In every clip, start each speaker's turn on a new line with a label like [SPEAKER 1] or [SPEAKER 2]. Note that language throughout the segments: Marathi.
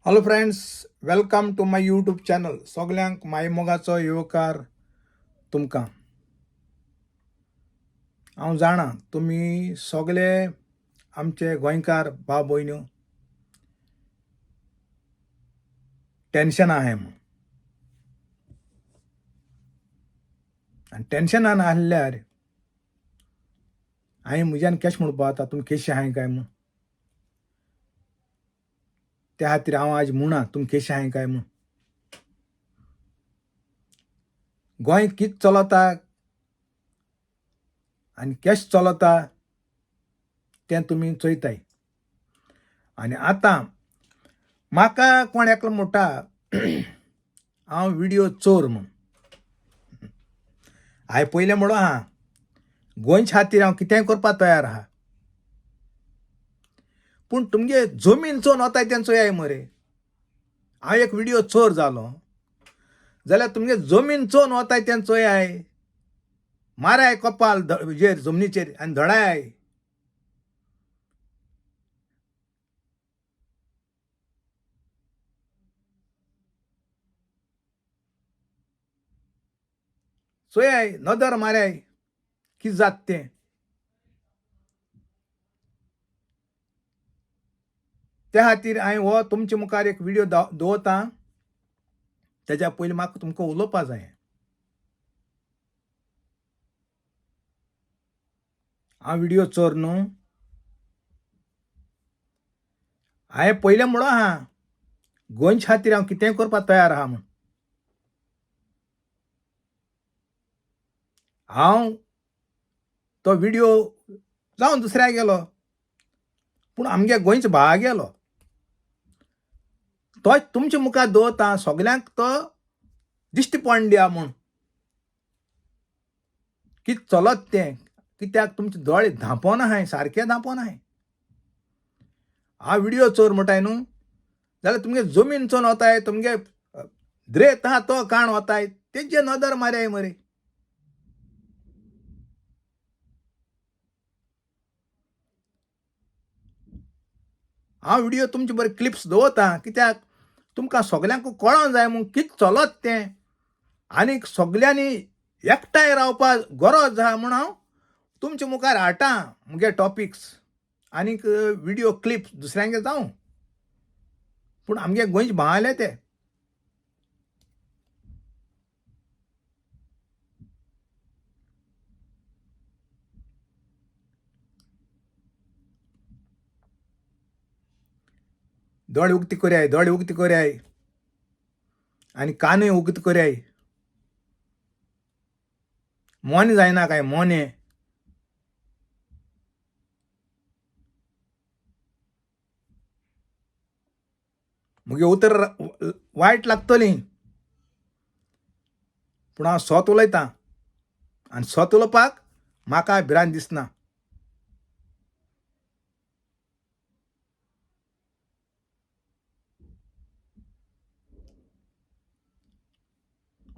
[SPEAKER 1] Hello friends, welcome to my YouTube channel. सगल्यांक माय मोगाचो येवकार तुमकां. हांव जाणा तुमी सगळे आमचे गोंयकार भाव भयण्यो टेन्शन आहाय म्हूण. आनी टेन्शनान आसल्यार हांवें म्हज्यान केश म्हणपा आतां तुमी केशी आहाय काय म्हूण. त्या खातीर हांव आज म्हणा तुमी केशी आहाय काय म्हूण. गोंय कितें चलता आनी केश चलता तें तुमी चोयताय. आनी आतां म्हाका कोण एकलो म्हणटा हांव व्हिडिओ चोर म्हूण. हांवें पयलें म्हणलो आहा गोंयच्या खातीर हांव कितेंय करपा तयार आहा, पूण तुमगे जमीन चोवन वताय तें चोयाय मरे. हांव एक व्हिडिओ चोर जालो जाल्यार तुमगे जमीन चोवन वताय तें चोयाय. माराय कपाल हेजेर जमनीचेर आनी धडाय. चोयाय नदर माराय कितें जाता तें. त्या खातीर हांवें हो तुमचे मुखार एक व्हिडिओ दवरतां. तेज्या पयलीं म्हाका तुमकां उलोवपा जाय. हांव व्हिडिओ चोर न्हू. हांवें पयलें म्हणलो आहा गोंयच्या खातीर हांव कितेंय करपा तयार आहा म्हूण. हांव तो व्हिडिओ जावं दुसऱ्याक गेलो पूण आमगे गोंयचो भावा गेलो तो तुमचे मुखार दवरता. सगल्यांक तो दिश्टी पडून दिया म्हूण. कितें चलत तें, कित्याक तुमचे दोळे धांपोन आहाय, सारके धांपोन आहाय. हांव व्हिडिओ चोर म्हणटाय न्हू जाल्यार तुमगे जमीन चोवन वताय, तुमगे द्रेत आहा तो काण वताय, तेजे नदर मारयाय मरे. हांव व्हिडिओ तुमचे बरे क्लिप्स दवरतां कित्याक तुमकां सगल्यांक कळोंक जाय म्हूण कितें चलत तें. आनीक सगल्यांनी एकठांय रावपा गरज आहा म्हूण हांव तुमचे मुखार हाडटां मुगे टॉपिक्स आनीक व्हिडिओ क्लिप्स दुसऱ्यांगे जावं पूण आमगे गोंयचे भावाले ते. दोळे उक्ती कोरयाय, दोळे उक्ती कोरयाय आनी कानूय उक्ती कोरयाय. मोने जायना काय मोने. मुगे उतर वायट लागतलीं पूण हांव सोत उलयतां आनी सोत उलोवपाक म्हाका भिरांत दिसना.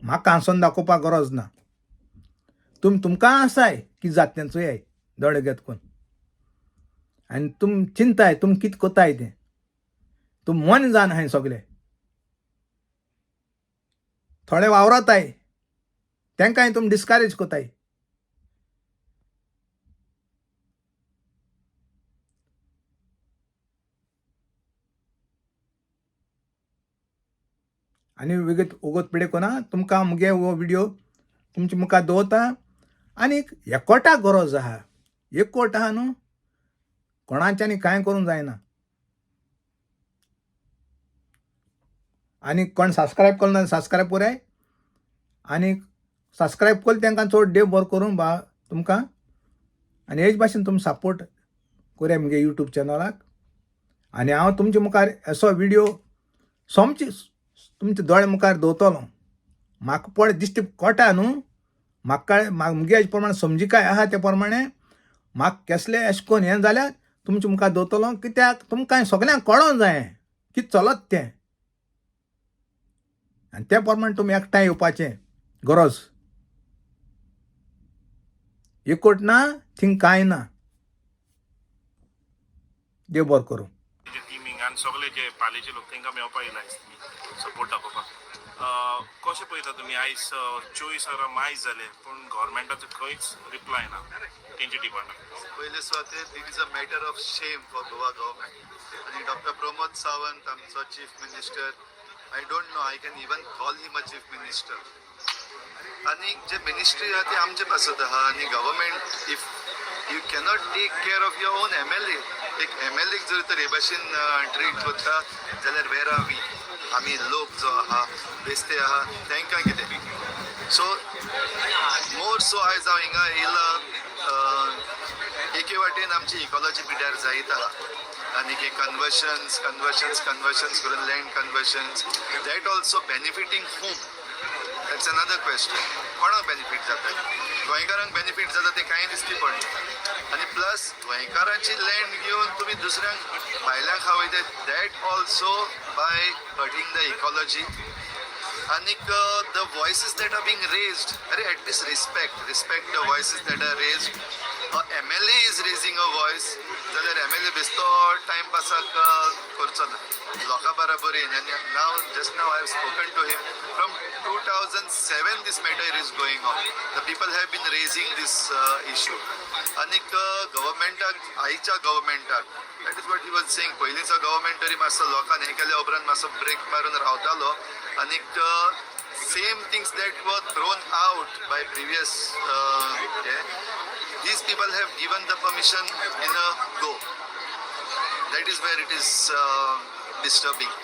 [SPEAKER 1] म्हाका हांसोन दाखोवपाक गरज ना. तुमकां आसाय कितें जाता तें चोयाय दोळे घेतकून आनी तुमी चिंताय तुमी कितें कोताय तें. तुमी मोने जावन आहाय सगळे. थोडे वावरताय तेंकाय तुमी डिस्करेज कोताय. आनी उगत पिडे कोना. तुमकां मुगे हो व्हिडिओ तुमचे मुखार दवरता. आनीक एकवटाक गरज आहा. एकवट आहा न्हू कोणाच्यांनी कांय करूंक जायना. आनीक कोण सबस्क्रायब करना सबस्क्रायब कोराय आनीक सबस्क्रायब केलें तेंकां चड देव बरो करूं तुमकां. आनी हेच भाशेन तुमी सपोर्ट कोराय मुगे यूट्यूब चॅनलाक. आनी हांव तुमचे मुखार असो व्हिडिओ सोमचे तुमचे दोळे मुखार दवरतलो. म्हाका पळय दिश्टी कोटा न्हू. म्हाका मुगे हेजे प्रमाणे समजिकाय आहा ते प्रमाणे म्हाका केसलें अशें कोन्न हें जाल्यार तुमचे मुखार दवरतलो. कित्याक तुमकां सगल्यांक कळोंक जाय कितें चलत तें आनी ते प्रमाणे तुमी एकठांय येवपाचें गरज. एकवट ना थिंग कांय ना. देव बरो करूं.
[SPEAKER 2] हिंगान सगळे जे पालेचे लोक तांकां मेळपाक येयला सपोर्ट दाखोवपाक कशें पळयता तुमी आयज 24 वरां मायज जाले पूण गव्हर्मेंटाचो खंयच रिप्लाय ना तेंचे डिमांडाक
[SPEAKER 3] पहिले सुवातेर it is a matter of shame for Goa government आणि डॉक्टर प्रमोद सावंत आमचो chief minister I don't know I can even call him a chief minister आणि जे मिनिस्ट्री आहा ती आमचे पासत आहा आणि government if you cannot take care of your own MLA एक एमएलए जर तर हे भाशेन ट्रीट करता जाल्यार वेर आर वी आमी लोक जो आहा बेस्ते आहा तांकां कितें सो मोर सो आयज हांव हिंगा येयला एके वाटेन आमची इकॉलॉजी पिड्यार जायत आहा आनी हे कन्वर्शन्स करून land conversions that also benefiting home that's another question कोणाक बेनिफीट जाता गोंयकारांक बेनिफीट जाता ते कांय दिसती पडना आनी प्लस गोंयकारांची लँड घेवन तुमी दुसऱ्यांक भायल्यांक खावयता that also by hurting the ecology आनीक the voices that are being raised अरे at least respect the voices that are raised MLA is raising a voice जाल्यार एमएलए बेस्तो टायमपासाक करचो ना लोकां बराबर येयन आनी नाव जस्ट नाव I have spoken to him from 2007 this matter is going on. The people have been raising this issue. आनीक गव्हर्मेंटाक आयच्या गव्हर्मेंटाक that is what he was saying पयलींचो गव्हर्मेंट तरी मातसो लोकांक हें केल्या उपरांत मातसो ब्रेक मारून रावतालो आनीक सेम थिंग्स दॅट वर thrown out by previous these people have given the permission in a go. That is where it is disturbing.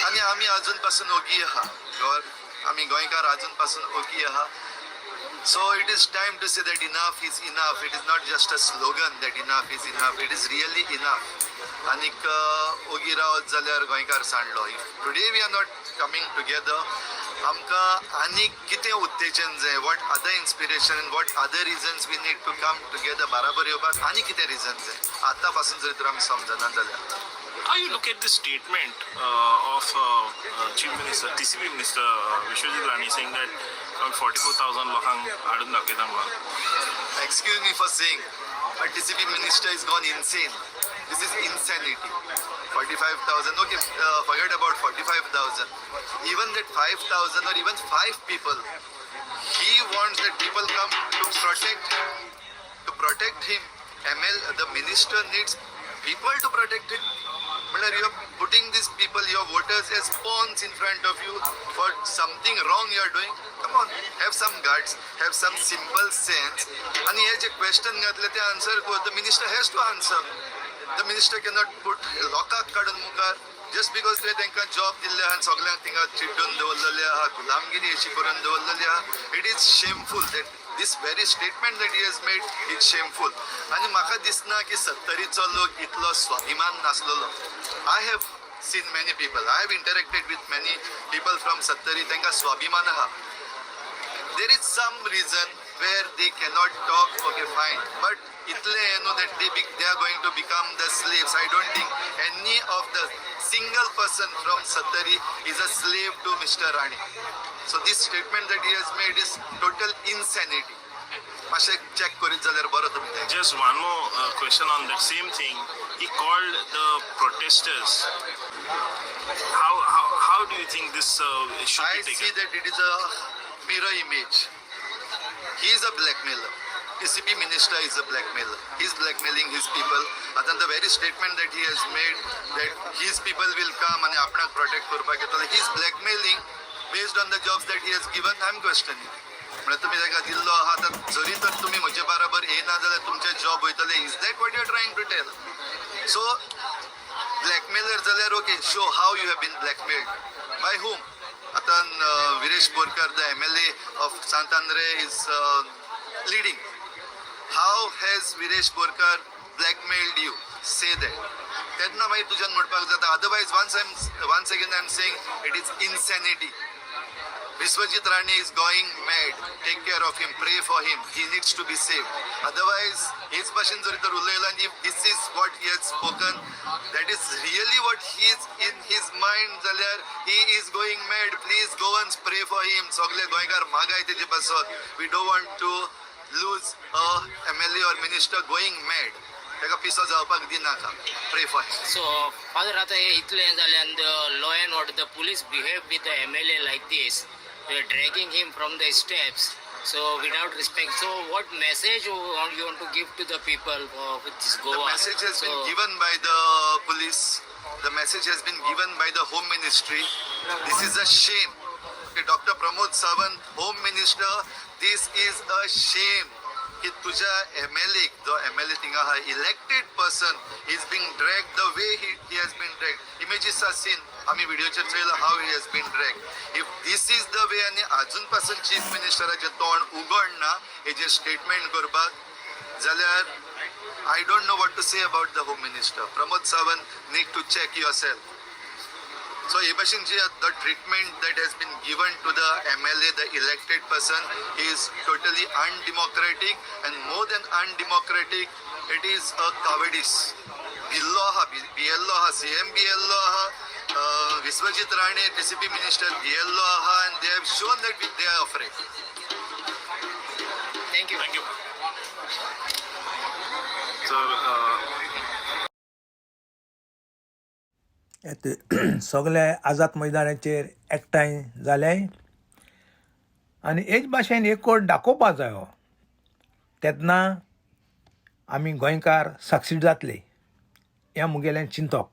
[SPEAKER 3] आणि आमी अजून पासून ओगी आहा आमी गोंयकार अजून पासून ओगी आहा so it is time to say that enough is enough. It is not just a slogan that enough is enough. It is really enough. आनीक ओगी रावत जाल्यार गोंयकार सांडलो today we are not coming together आमकां आनीक कितें उत्तेजन जाय what other inspiration what other reasons we need to come together बराबर येवपाक आनी कितें रिजन जाय आतां पासून जर तर आमी समजना जाल्यार
[SPEAKER 2] How you look at this statement of Chief Minister, TCP Minister Vishwajit Rani saying that 44,000 लोकांक हाडून दाखयता म्हणून
[SPEAKER 3] Excuse me for saying, but TCP minister is gone insane. This is insanity. 45,000, okay, forget about 45,000. Even that 5,000 or even 5 people, he wants that people come to protect him. The minister needs people to protect him. But you are putting these people, your voters, as pawns in front of you for something wrong you are doing. Come on, have some guts, have some simple sense. And here a question घातले ते answer को the minister has to answer. The minister cannot put लोकांक काडून मुखार just because they तांकां जॉब दिल्ले आहा सगळ्यांक थिंगा चिड्डून दवरलेले आहा गुलामगिरी अशी करून दवरलेली आहा it is shameful that this very statement that he has made is shameful. आणि म्हाका दिसना की 70रीचो लोक इतलो स्वाभिमान नासलेलो I have seen many people. I have interacted with many people from 70 तांकां स्वाभिमान आहा there is some reason where they cannot talk, okay fine, but itle know that they are going to become the slaves. I don't think any of the single person from Sattari is a slave to Mr. Rani. So this statement that he has made is total insanity. मातशें check करीत जाल्यार बरो तुमी
[SPEAKER 2] Just one more question on that same thing. He called the protesters. How do you think this should
[SPEAKER 3] I
[SPEAKER 2] be taken?
[SPEAKER 3] see that it is a mirror image. He is a blackmailer. TCP minister is a blackmailer. He is blackmailing his people. And then the very statement that he has made that his people will come and आपणाक protect करपाक येतले. He is blackmailing based on the jobs that he has given. I am questioning. म्हणजे तुम्ही ताका दिल्लो आहा तर जरी तर तुम्ही म्हजे बराबर येना जाल्यार तुमचे जॉब वयतले is that what you are trying to tell so blackmailer जाल्यार okay show how you have been blackmailed by whom आतां Viresh Borkar the MLA of St Andre is leading how has Viresh Borkar blackmailed you say that तेन्ना मागीर तुज्यान म्हणपाक जाता otherwise once again I am saying it is insanity Vishwajit Rani is going mad. Take care of him. Pray for him. He needs to be saved. Otherwise, his passion jari tar ulayla. And if this is what he has spoken, that is really what he is in his mind. Jalyar, he is going mad. Please go and pray for him. Sogle goinkar magay teje pasot. We don't want to lose a MLA or minister going mad. ताका पिसो जावपाक दिनाका. प्रे फॉर हिम.
[SPEAKER 4] So, Father, आता हे इतलें जाल्यार the law and order, the police behave with the MLA like this. They're dragging him from the steps. So, without respect. So, what message you want to give to the people of this
[SPEAKER 3] The
[SPEAKER 4] Goa?
[SPEAKER 3] message has been
[SPEAKER 4] So,
[SPEAKER 3] given by the police. The message has been given by the Home Ministry. This is a shame. Okay, Dr. Pramod Sawant, Home Minister, this is a shame. की तुझ्या MLA, the MLA थिंगा हा elected person is being dragged the way he has been dragged. Images are seen. आम्ही व्हिडिओचेर चयला how he has been dragged. If this is the way आणि अजून पासून चीफ मिनिस्टराचे तोंड उगडना हेजे स्टेटमेंट करपाक जाल्यार I don't know what to say about the Home Minister. Pramod Sawant need to check yourself. So, the treatment that has been given to the MLA, the elected person, is totally undemocratic, and more than undemocratic, it is a cowardice. BLO ha, CM BLO ha, Viswajit Rane, PCP Minister BLO ha, and they have shown that they are afraid.
[SPEAKER 4] thank you.
[SPEAKER 2] Thank you तर
[SPEAKER 1] सगळे आझाद मैदानाचेर एकठांय जाले आनी हेच भाशेन एकवट दाखोवपा जायो तेन्ना आमी गोंयकार सक्सीड जातले हें मुगेलें चिंतप.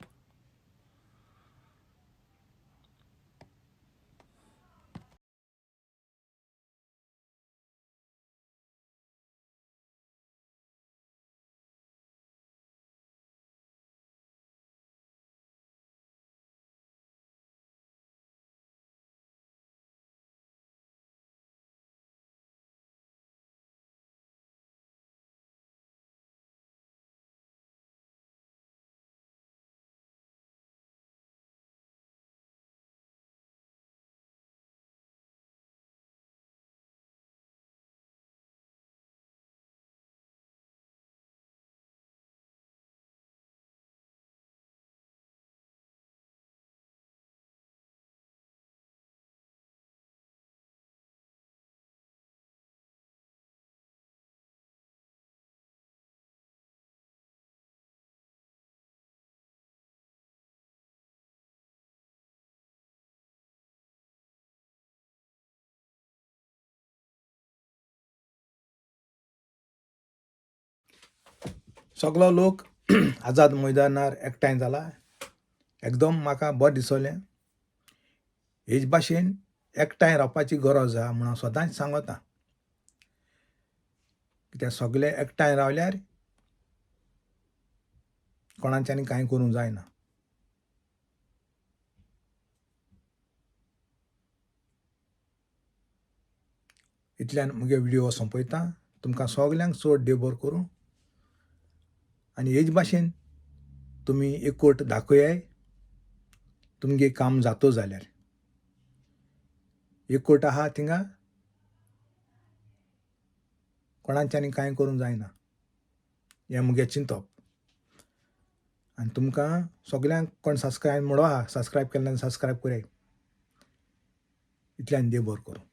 [SPEAKER 1] सगलो लोक आझाद मैदानार एकठांय जाला एकदम म्हाका बरें दिसलें. हेच भाशेन एकठांय रावपाची गरज आहा म्हणून सदांच सांगता. कित्याक सगळे एकठांय रावल्यार कोणाच्यांनी कांय करूंक जायना. इतल्यान मुगे व्हिडिओ सोंपयता. तुमकां सगल्यांक चड देव बरें करूं आनी हेच भाशेन तुमी एकवट दाखयाय तुमगे काम जातो जाल्यार. एकवट आहा थिंगा कोणाच्यांनी कांय करूंक जायना हें मुगे चिंतप. आनी तुमकां सगल्यांक कोण सबस्क्रायब म्हणो आहा सबस्क्रायब केल्ल्यान सबस्क्रायब कराय. इतल्यान देव बरें करूं.